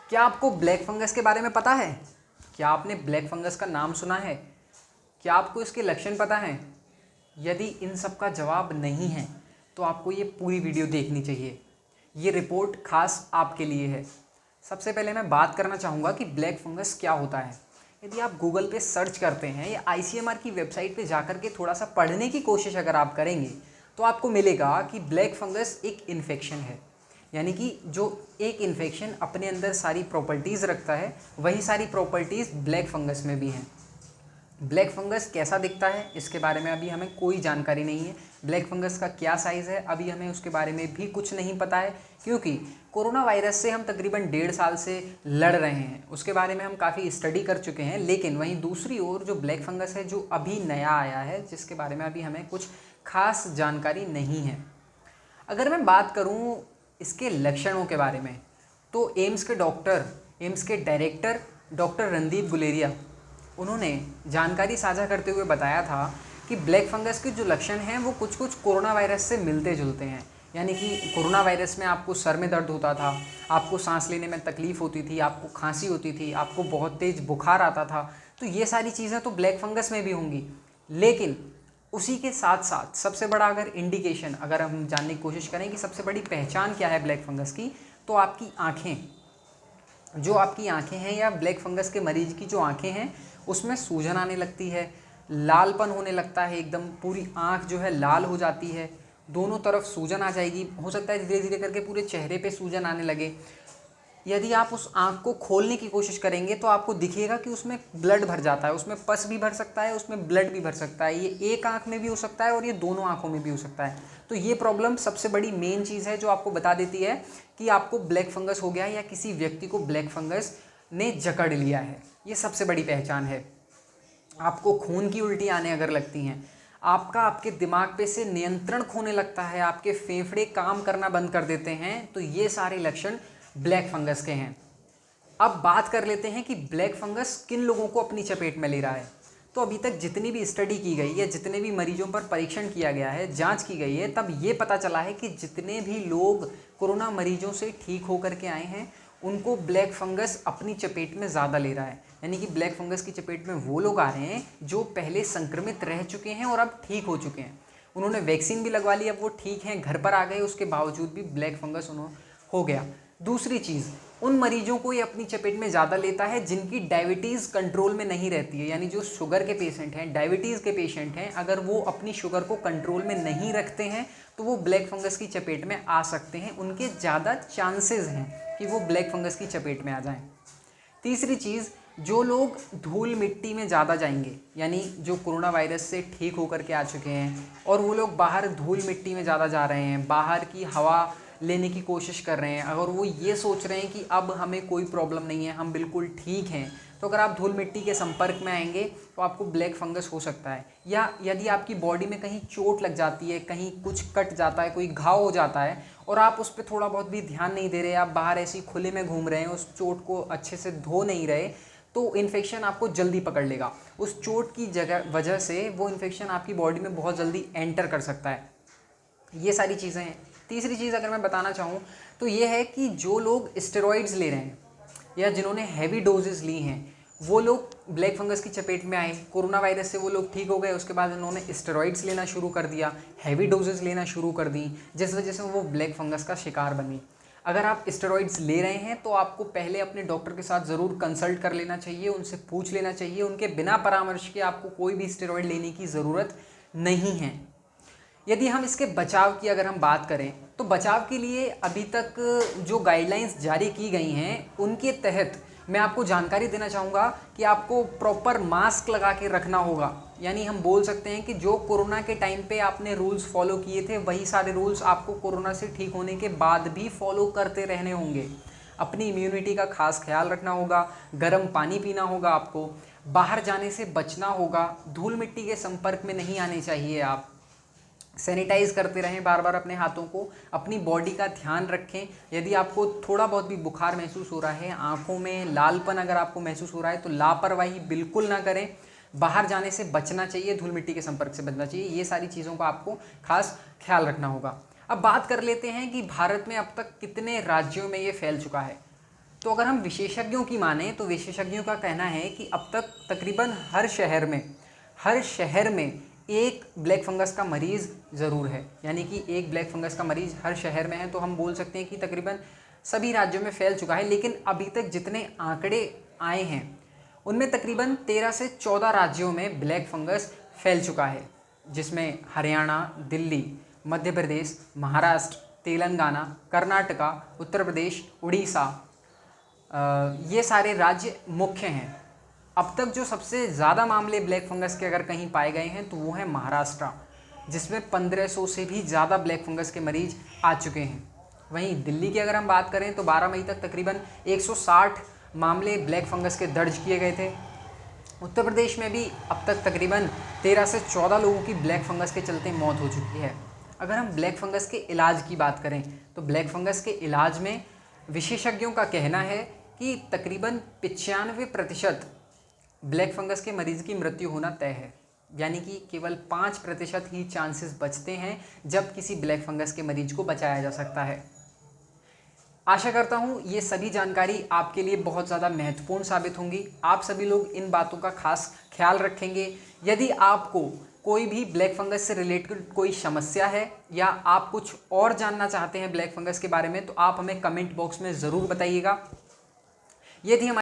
क्या आपको black fungus के बारे में पता है? क्या आपने ब्लैक फंगस का नाम सुना है? क्या आपको इसके लक्षण पता हैं? यदि इन सब का जवाब नहीं है तो आपको ये पूरी वीडियो देखनी चाहिए। ये रिपोर्ट खास आपके लिए है। सबसे पहले मैं बात करना चाहूँगा कि ब्लैक फंगस क्या होता है। यदि आप गूगल पे सर्च करते हैं या आईसीएमआर की वेबसाइट पे जाकर के थोड़ा सा पढ़ने की कोशिश अगर आप करेंगे तो आपको मिलेगा कि ब्लैक फंगस एक इन्फेक्शन है। यानी कि जो एक इन्फेक्शन अपने अंदर सारी प्रॉपर्टीज़ रखता है, वही सारी प्रॉपर्टीज़ ब्लैक फंगस में भी हैं। ब्लैक फंगस कैसा दिखता है इसके बारे में अभी हमें कोई जानकारी नहीं है। ब्लैक फंगस का क्या साइज़ है अभी हमें उसके बारे में भी कुछ नहीं पता है, क्योंकि कोरोना वायरस से हम तकरीबन 1.5 साल से लड़ रहे हैं। उसके बारे में हम काफ़ी स्टडी कर चुके हैं। लेकिन वहीं दूसरी ओर जो ब्लैक फंगस है जो अभी नया आया है, जिसके बारे में अभी हमें कुछ खास जानकारी नहीं है। अगर मैं बात करूं इसके लक्षणों के बारे में तो एम्स के डायरेक्टर डॉक्टर रणदीप गुलेरिया, उन्होंने जानकारी साझा करते हुए बताया था कि ब्लैक फंगस के जो लक्षण हैं वो कुछ कुछ कोरोना वायरस से मिलते जुलते हैं। यानी कि कोरोना वायरस में आपको सर में दर्द होता था, आपको सांस लेने में तकलीफ़ होती थी, आपको खांसी होती थी, आपको बहुत तेज़ बुखार आता था। तो ये सारी चीज़ें तो ब्लैक फंगस में भी होंगी। लेकिन उसी के साथ साथ सबसे बड़ा अगर इंडिकेशन अगर हम जानने की कोशिश करें कि सबसे बड़ी पहचान क्या है ब्लैक फंगस की, तो आपकी आँखें, जो आपकी आंखें हैं या ब्लैक फंगस के मरीज की जो आंखें हैं उसमें सूजन आने लगती है, लालपन होने लगता है, एकदम पूरी आंख जो है लाल हो जाती है, दोनों तरफ सूजन आ जाएगी। हो सकता है धीरे धीरे करके पूरे चेहरे पे सूजन आने लगे। यदि आप उस आँख को खोलने की कोशिश करेंगे तो आपको दिखेगा कि उसमें ब्लड भर जाता है, उसमें पस भी भर सकता है, उसमें ब्लड भी भर सकता है। ये एक आँख में भी हो सकता है और ये दोनों आँखों में भी हो सकता है। तो ये प्रॉब्लम सबसे बड़ी मेन चीज़ है जो आपको बता देती है कि आपको ब्लैक फंगस हो गया है या किसी व्यक्ति को ब्लैक फंगस ने जकड़ लिया है। ये सबसे बड़ी पहचान है। आपको खून की उल्टी आने अगर लगती हैं, आपके दिमाग पे से नियंत्रण खोने लगता है, आपके फेफड़े काम करना बंद कर देते हैं, तो ये सारे लक्षण ब्लैक फंगस के हैं। अब बात कर लेते हैं कि ब्लैक फंगस किन लोगों को अपनी चपेट में ले रहा है। तो अभी तक जितनी भी स्टडी की गई है, जितने भी मरीजों पर परीक्षण किया गया है, जांच की गई है, तब ये पता चला है कि जितने भी लोग कोरोना मरीजों से ठीक होकर के आए हैं उनको ब्लैक फंगस अपनी चपेट में ज़्यादा ले रहा है। यानी कि ब्लैक फंगस की चपेट में वो लोग आ रहे हैं जो पहले संक्रमित रह चुके हैं और अब ठीक हो चुके हैं। उन्होंने वैक्सीन भी लगवा ली, अब वो ठीक हैं, घर पर आ गए, उसके बावजूद भी ब्लैक फंगस उन्होंने हो गया। दूसरी चीज़, उन मरीजों को ये अपनी चपेट में ज़्यादा लेता है जिनकी डायबिटीज़ कंट्रोल में नहीं रहती है। यानी जो शुगर के पेशेंट हैं, डायबिटीज़ के पेशेंट हैं, अगर वो अपनी शुगर को कंट्रोल में नहीं रखते हैं तो वो ब्लैक फंगस की चपेट में आ सकते हैं। उनके ज़्यादा चांसेस हैं कि वो ब्लैक फंगस की चपेट में आ जाएं। तीसरी चीज़, जो लोग धूल मिट्टी में ज़्यादा जाएंगे, यानी जो कोरोना वायरस से ठीक होकर के आ चुके हैं और वो लोग बाहर धूल मिट्टी में ज़्यादा जा रहे हैं, बाहर की हवा लेने की कोशिश कर रहे हैं, अगर वो ये सोच रहे हैं कि अब हमें कोई प्रॉब्लम नहीं है, हम बिल्कुल ठीक हैं, तो अगर आप धूल मिट्टी के संपर्क में आएंगे तो आपको ब्लैक फंगस हो सकता है। या यदि आपकी बॉडी में कहीं चोट लग जाती है, कहीं कुछ कट जाता है, कोई घाव हो जाता है और आप उस पर थोड़ा बहुत भी ध्यान नहीं दे रहे, आप बाहर ऐसी खुले में घूम रहे हैं, उस चोट को अच्छे से धो नहीं रहे, तो इन्फेक्शन आपको जल्दी पकड़ लेगा। उस चोट की वजह से वो इन्फेक्शन आपकी बॉडी में बहुत जल्दी एंटर कर सकता है। ये सारी चीज़ें हैं। तीसरी चीज़ अगर मैं बताना चाहूँ तो ये है कि जो लोग स्टेरॉइड्स ले रहे हैं या जिन्होंने हैवी डोजेस ली हैं, वो लोग ब्लैक फंगस की चपेट में आए, कोरोना वायरस से वो लोग ठीक हो गए, उसके बाद उन्होंने स्टेरॉइड्स लेना शुरू कर दिया, हैवी डोजेस लेना शुरू कर दी, जिस वजह से वो ब्लैक फंगस का शिकार बनी। अगर आप स्टेरॉइड्स ले रहे हैं तो आपको पहले अपने डॉक्टर के साथ ज़रूर कंसल्ट कर लेना चाहिए, उनसे पूछ लेना चाहिए। उनके बिना परामर्श के आपको कोई भी स्टेरॉइड लेने की ज़रूरत नहीं है। यदि हम इसके बचाव की अगर हम बात करें तो बचाव के लिए अभी तक जो गाइडलाइंस जारी की गई हैं उनके तहत मैं आपको जानकारी देना चाहूँगा कि आपको प्रॉपर मास्क लगा के रखना होगा। यानी हम बोल सकते हैं कि जो कोरोना के टाइम पे आपने रूल्स फॉलो किए थे वही सारे रूल्स आपको कोरोना से ठीक होने के बाद भी फॉलो करते रहने होंगे। अपनी इम्यूनिटी का खास ख्याल रखना होगा, गर्म पानी पीना होगा, आपको बाहर जाने से बचना होगा, धूल मिट्टी के संपर्क में नहीं आने चाहिए, आप सैनिटाइज करते रहें बार बार अपने हाथों को, अपनी बॉडी का ध्यान रखें। यदि आपको थोड़ा बहुत भी बुखार महसूस हो रहा है, आंखों में लालपन अगर आपको महसूस हो रहा है तो लापरवाही बिल्कुल ना करें, बाहर जाने से बचना चाहिए, धूल मिट्टी के संपर्क से बचना चाहिए। ये सारी चीज़ों का आपको खास ख्याल रखना होगा। अब बात कर लेते हैं कि भारत में अब तक कितने राज्यों में ये फैल चुका है। तो अगर हम विशेषज्ञों की माने तो विशेषज्ञों का कहना है कि अब तक तकरीबन हर शहर में एक ब्लैक फंगस का मरीज़ ज़रूर है। यानी कि एक ब्लैक फंगस का मरीज़ हर शहर में है, तो हम बोल सकते हैं कि तकरीबन सभी राज्यों में फैल चुका है। लेकिन अभी तक जितने आंकड़े आए हैं उनमें तकरीबन 13 से 14 राज्यों में ब्लैक फंगस फैल चुका है, जिसमें हरियाणा, दिल्ली, मध्य प्रदेश, महाराष्ट्र, तेलंगाना, कर्नाटका, उत्तर प्रदेश, उड़ीसा, ये सारे राज्य मुख्य हैं। अब तक जो सबसे ज़्यादा मामले ब्लैक फंगस के अगर कहीं पाए गए हैं तो वो है महाराष्ट्र, जिसमें 1500 से भी ज़्यादा ब्लैक फंगस के मरीज आ चुके हैं। वहीं दिल्ली की अगर हम बात करें तो 12 मई तक तकरीबन 160 मामले ब्लैक फंगस के दर्ज किए गए थे। उत्तर प्रदेश में भी अब तक तकरीबन 13 से 14 लोगों की ब्लैक फंगस के चलते मौत हो चुकी है। अगर हम ब्लैक फंगस के इलाज की बात करें तो ब्लैक फंगस के इलाज में विशेषज्ञों का कहना है कि तकरीबन 95% ब्लैक फंगस के मरीज़ की मृत्यु होना तय है। यानी कि केवल 5% ही चांसेस बचते हैं जब किसी ब्लैक फंगस के मरीज को बचाया जा सकता है। आशा करता हूँ ये सभी जानकारी आपके लिए बहुत ज़्यादा महत्वपूर्ण साबित होंगी। आप सभी लोग इन बातों का खास ख्याल रखेंगे। यदि आपको कोई भी ब्लैक फंगस से रिलेटेड कोई समस्या है या आप कुछ और जानना चाहते हैं ब्लैक फंगस के बारे में, तो आप हमें कमेंट बॉक्स में ज़रूर बताइएगा। ये थी हमारी